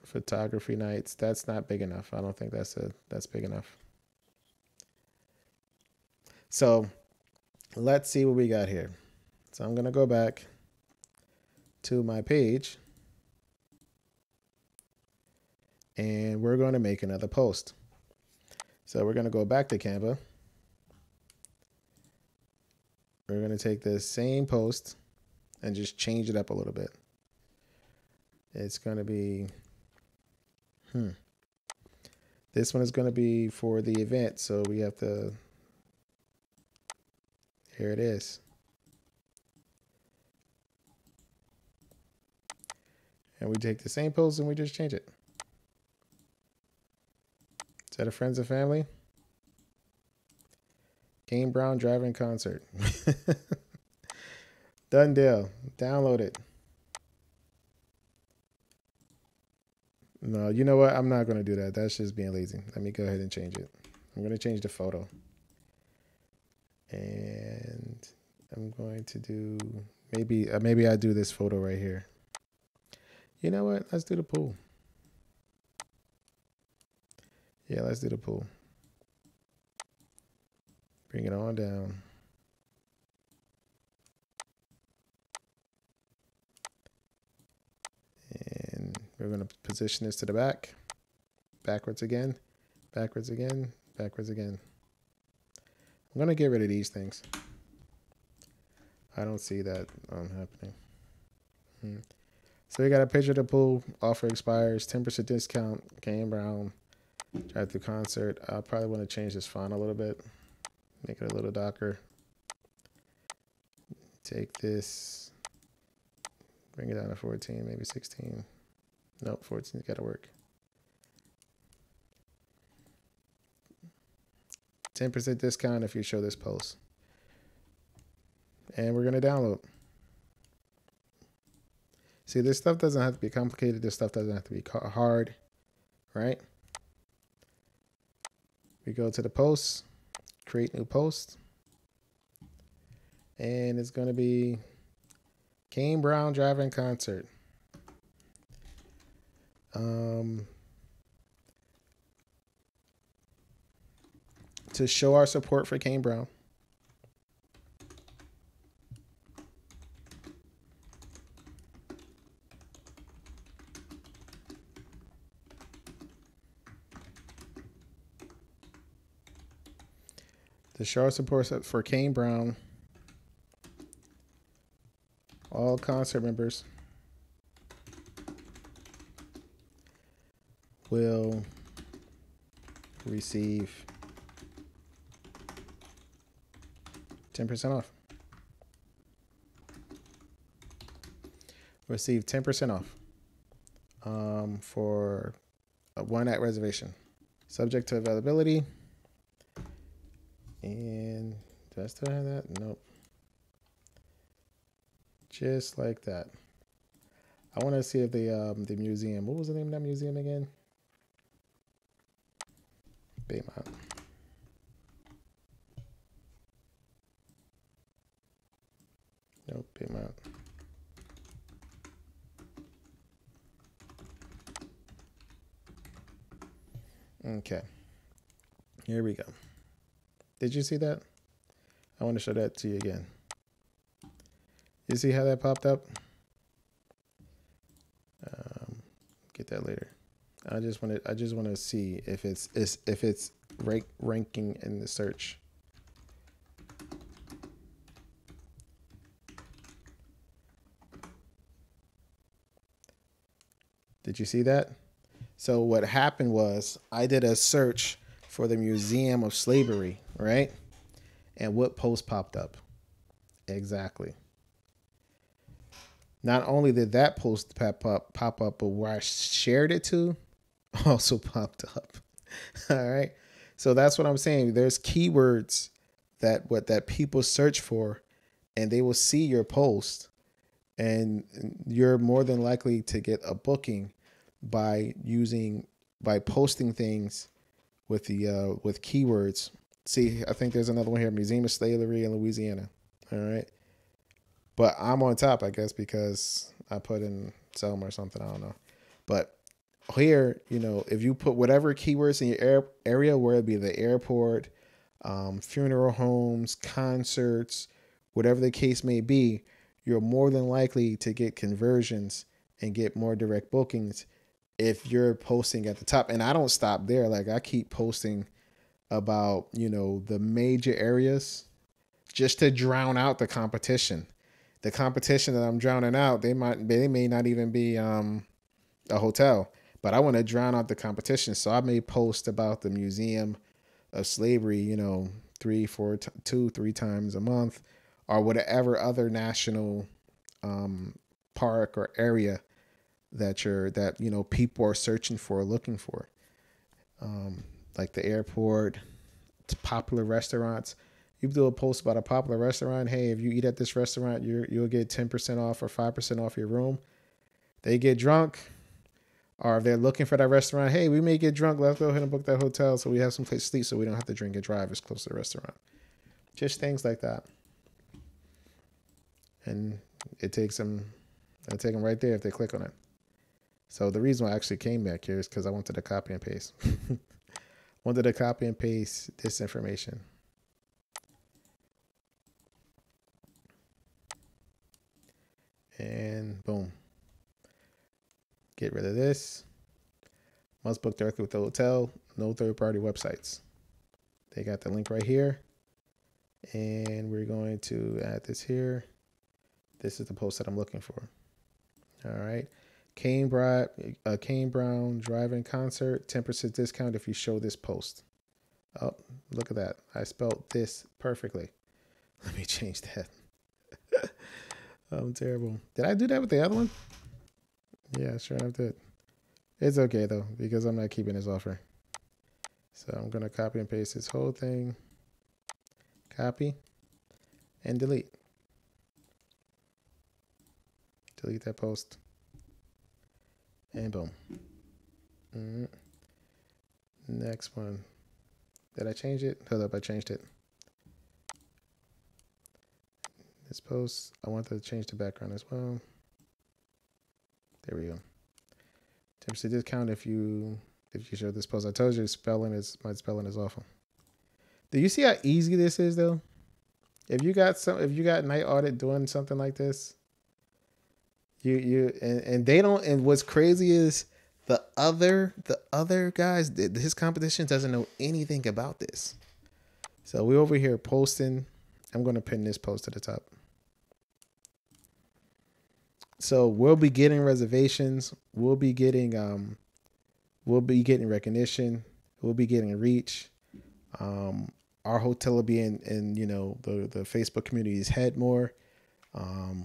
Photography nights. That's not big enough. I don't think that's big enough. So let's see what we got here. So I'm going to go back to my page and we're going to make another post. So we're going to go back to Canva. We're going to take this same post and just change it up a little bit. It's going to be, this one is going to be for the event. So we have to, here it is. And we take the same post and we just change it. Is that a friends and family? Kane Brown drive-in concert. Done deal. Download it. No, you know what? I'm not going to do that. That's just being lazy. Let me go ahead and change it. I'm going to change the photo. And I'm going to do, maybe I do this photo right here. You know what? Let's do the pool. Yeah, let's do the pool. Bring it on down. And we're going to position this to the back. Backwards again. Backwards again. Backwards again. I'm going to get rid of these things. I don't see that happening. So we got a picture of the pool. Offer expires. 10% discount. Kane Brown. Drive through concert. I probably want to change this font a little bit. Make it a little darker. Take this. Bring it down to 14, maybe 16. Nope, 14's got to work. 10% discount if you show this post. And we're going to download. See, this stuff doesn't have to be complicated. This stuff doesn't have to be hard, right? We go to the posts, create new post. And it's going to be Kane Brown drive-in concert. To show our support for Kane Brown. To show our support for Kane Brown. All concert members will receive 10% off. Receive 10% off for a one-night reservation. Subject to availability. And do I still have that? Nope. Just like that. I want to see if the museum, what was the name of that museum again? Baymont. Nope, Baymont. Okay, here we go. Did you see that? I want to show that to you again. You see how that popped up? Get that later. I just want to see if it's ranking in the search. Did you see that? So what happened was I did a search for the Museum of Slavery, right? And what post popped up? Exactly. Not only did that post pop up, but where I shared it to also popped up. All right. So that's what I'm saying. There's keywords that people search for, and they will see your post, and you're more than likely to get a booking by posting things with the with keywords. See, I think there's another one here, Museum of Slavery in Louisiana. All right. But I'm on top, I guess, because I put in Selma or something. I don't know. But here, if you put whatever keywords in your area, where it be the airport, funeral homes, concerts, whatever the case may be, you're more than likely to get conversions and get more direct bookings if you're posting at the top. And I don't stop there. Like, I keep posting about, the major areas just to drown out the competition. The competition that I'm drowning out, they may not even be a hotel, but I want to drown out the competition. So I may post about the Museum of Slavery, 3 times a month, or whatever other national park or area that people are searching for, looking for, like the airport, popular restaurants. You do a post about a popular restaurant. Hey, if you eat at this restaurant, you'll get 10% off or 5% off your room. They get drunk, or if they're looking for that restaurant, hey, we may get drunk. Let's go ahead and book that hotel so we have some place to sleep, so we don't have to drink and drive as close to the restaurant. Just things like that. And it takes them. It'll take them right there if they click on it. So the reason why I actually came back here is because I wanted to copy and paste. Wanted to copy and paste this information. And boom. Get rid of this. Must book directly with the hotel. No third-party websites. They got the link right here. And we're going to add this here. This is the post that I'm looking for. All right. Kane Brown driving concert, 10% discount if you show this post. Oh, look at that. I spelled this perfectly. Let me change that. I'm terrible. Did I do that with the other one? Yeah, sure enough did. It's okay though, because I'm not keeping this offer. So I'm gonna copy and paste this whole thing. Copy and delete. Delete that post. And boom. Next one. Did I change it? Hold up, I changed it. This post, I want to change the background as well. There we go. 10% discount if you show this post. I told you my spelling is awful. Do you see how easy this is though? If you got Night Audit doing something like this, and they don't. And what's crazy is the other guys, his competition doesn't know anything about this. So we're over here posting. I'm going to pin this post to the top. So we'll be getting reservations. We'll be getting recognition. We'll be getting reach. Our hotel will be in the Facebook community's head more.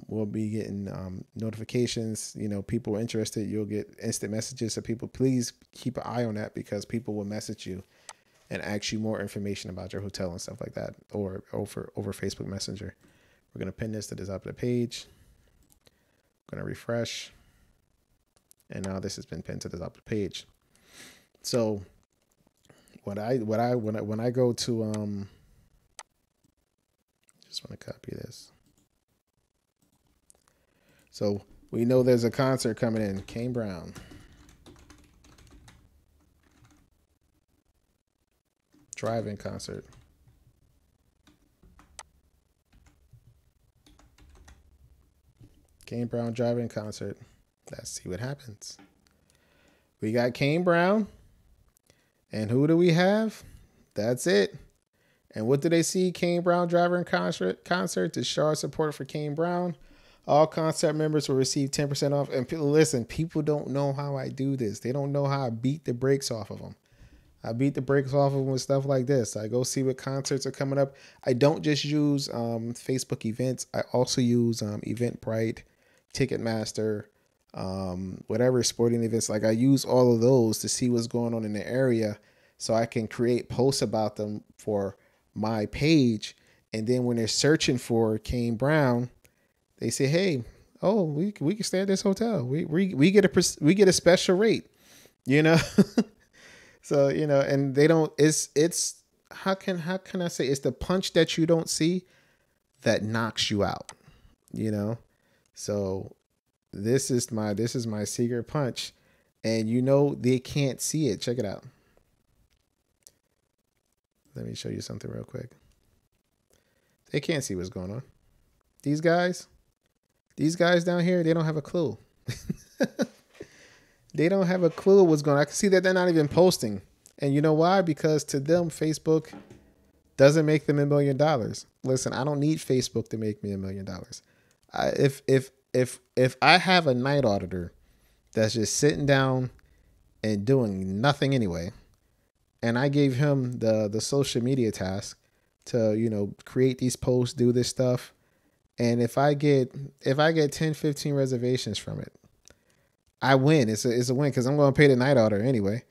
We'll be getting notifications. People are interested. You'll get instant messages. So people, please keep an eye on that, because people will message you and ask you more information about your hotel and stuff like that, or over Facebook Messenger. We're gonna pin this to the top of the page. I'm gonna refresh, and now this has been pinned to the top of the page. So when I go to just want to copy this. So we know there's a concert coming in, Kane Brown. drive-in concert. Kane Brown drive-in concert. Let's see what happens. We got Kane Brown. And who do we have? That's it. And what do they see? Kane Brown drive-in concert to show our support for Kane Brown. All concert members will receive 10% off. And listen, people don't know how I do this. They don't know how I beat the brakes off of them. I beat the brakes off of them with stuff like this. I go see what concerts are coming up. I don't just use Facebook events. I also use Eventbrite, Ticketmaster, whatever sporting events. Like, I use all of those to see what's going on in the area so I can create posts about them for my page. And then when they're searching for Kane Brown, they say, hey, oh, we can stay at this hotel. We get a special rate, you know? So, you know, and they don't, it's how can I say, it's the punch that you don't see that knocks you out, you know? So this is my secret punch, and you know, they can't see it. Check it out. Let me show you something real quick. They can't see what's going on. These guys down here, they don't have a clue. They don't have a clue what's going on. I can see that they're not even posting. And you know why? Because to them, Facebook doesn't make them $1 million. Listen, I don't need Facebook to make me $1 million. If I have a night auditor that's just sitting down and doing nothing anyway, and I gave him the social media task to, you know, create these posts, do this stuff, and if I get 10, 15 reservations from it, I win. It's a win because I'm going to pay the night auditor anyway.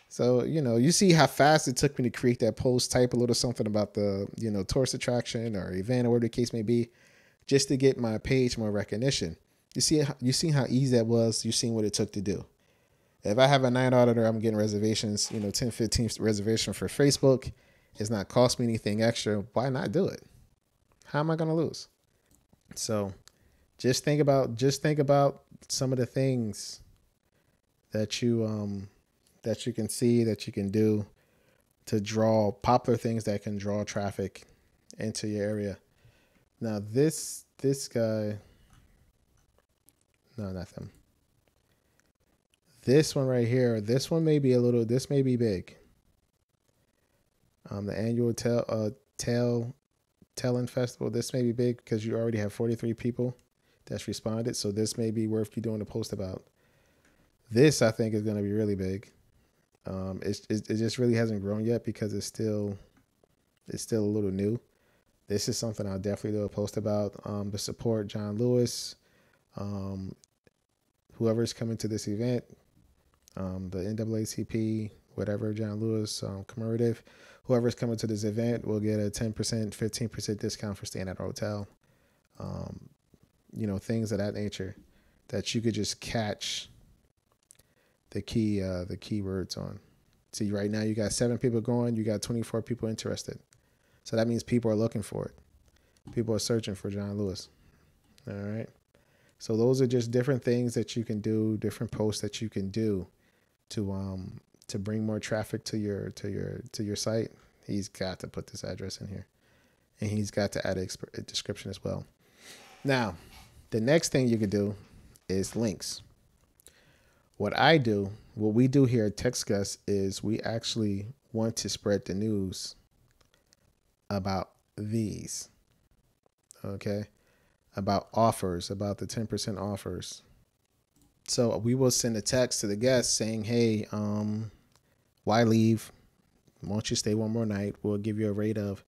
So, you know, you see how fast it took me to create that post, type a little something about the, you know, tourist attraction or event or whatever the case may be, just to get my page more recognition. You see how easy that was. You seen what it took to do. If I have a night auditor, I'm getting reservations, you know, 10, 15 reservation for Facebook. It's not cost me anything extra. Why not do it? How am I going to lose? So just think about some of the things that you can see, that you can do to draw popular things that can draw traffic into your area. Now this guy, no, not them. This one right here, this may be big. The annual Talent Festival, this may be big because you already have 43 people that's responded. So this may be worth you doing a post about. This, I think, is going to be really big. It just really hasn't grown yet because it's still a little new. This is something I'll definitely do a post about. To support John Lewis, whoever's coming to this event, the NAACP, whatever, John Lewis commemorative, whoever's coming to this event will get a 10%, 15% discount for staying at a hotel. You know, things of that nature that you could just catch the keywords on. See, right now you got 7 people going, you got 24 people interested. So that means people are looking for it. People are searching for John Lewis. All right. So those are just different things that you can do, different posts that you can do to bring more traffic to your site. He's got to put this address in here, and he's got to add a description as well. Now, the next thing you could do is links. What we do here at TechScuss is we actually want to spread the news about these, okay? About offers, about the 10% offers. So we will send a text to the guests saying, hey, why leave? Why don't you stay one more night? We'll give you a rate of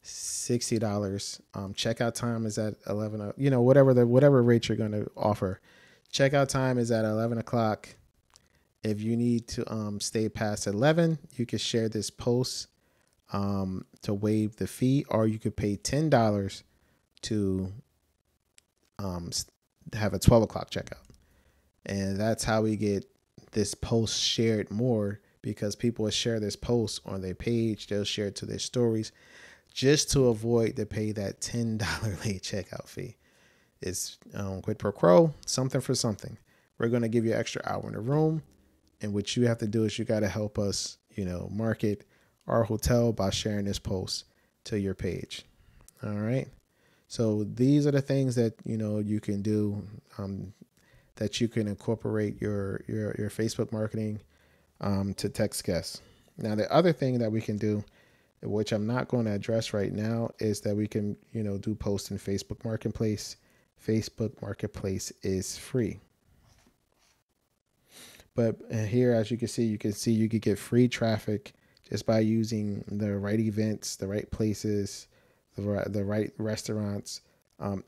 $60. Checkout time is at 11, you know, whatever rate you're going to offer. Checkout time is at 11 o'clock. If you need to stay past 11, you can share this post to waive the fee, or you could pay $10 to have a 12 o'clock checkout. And that's how we get this post shared more, because people will share this post on their page. They'll share it to their stories just to avoid to pay that $10 late checkout fee. It's quid pro quo, something for something. We're going to give you an extra hour in the room. And what you have to do is you got to help us, you know, market our hotel by sharing this post to your page. All right. So these are the things that you can do, that you can incorporate your Facebook marketing to text guests. Now, the other thing that we can do, which I'm not going to address right now, is that we can do posts in Facebook Marketplace. Facebook Marketplace is free. But here, as you can see, you could get free traffic just by using the right events, the right places, the right restaurants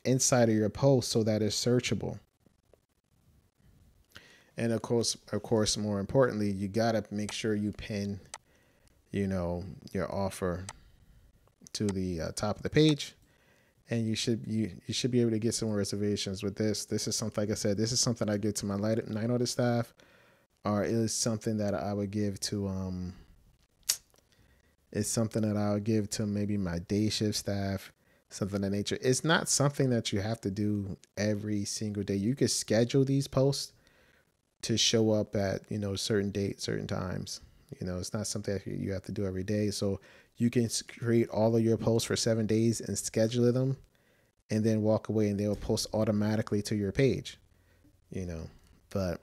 inside of your post, so that it's searchable. And of course, more importantly, you gotta make sure you pin, your offer to the top of the page, and you should be able to get some reservations with this. This is something, like I said, this is something I give to my night order staff, or it is something that I would give to it's something that I'll give to maybe my day shift staff, something of that nature. It's not something that you have to do every single day. You could schedule these posts to show up at, certain dates, certain times. It's not something that you have to do every day. So you can create all of your posts for 7 days and schedule them, and then walk away, and they'll post automatically to your page, but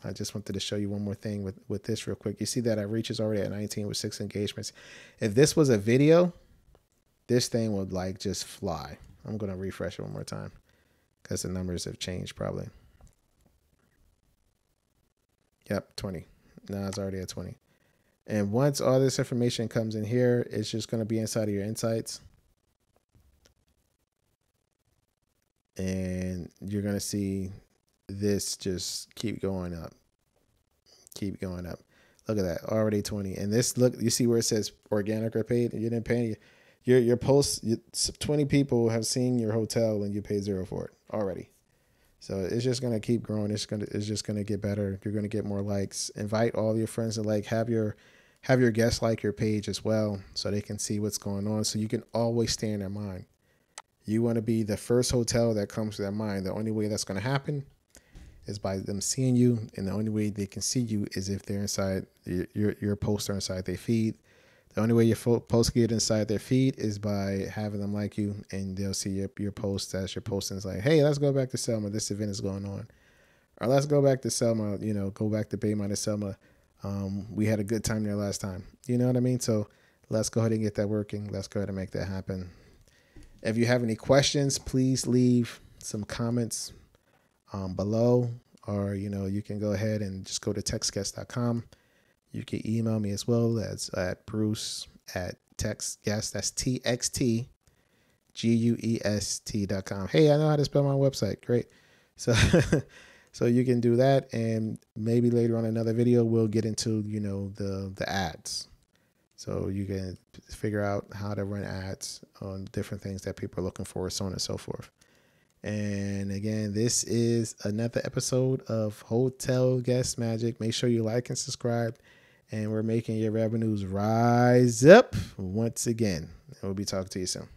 I just wanted to show you one more thing with this real quick. You see that our reach is already at 19 with 6 engagements. If this was a video, this thing would just fly. I'm going to refresh it one more time because the numbers have changed probably. Yep, 20. Now it's already at 20. And once all this information comes in here, it's just going to be inside of your insights. And you're going to see this just keep going up. Keep going up. Look at that. Already 20. And this, look, you see where it says organic or paid? You didn't pay any. Your post, 20 people have seen your hotel and you paid $0 for it already. So it's just going to keep growing. It's just going to get better. You're going to get more likes. Invite all your friends to have your guests like your page as well, so they can see what's going on. So you can always stay in their mind. You want to be the first hotel that comes to their mind. The only way that's going to happen is by them seeing you, and the only way they can see you is if they're inside your posts are inside their feed. The only way your posts get inside their feed is by having them like you, and they'll see your post as you're posting. It's like, hey, let's go back to Selma. This event is going on. Or let's go back to Selma, go back to Baymont to Selma. We had a good time there last time. You know what I mean? So let's go ahead and get that working. Let's go ahead and make that happen. If you have any questions, please leave some comments below, or, you can go ahead and just go to textguest.com. You can email me as well as at bruce@textguest. That's TXTGUEST.com. Hey, I know how to spell my website. Great. So, so you can do that. And maybe later on another video, we'll get into, the ads. So you can figure out how to run ads on different things that people are looking for, so on and so forth. And again, this is another episode of Hotel Guest Magic. Make sure you like and subscribe, and we're making your revenues rise up once again. And we'll be talking to you soon.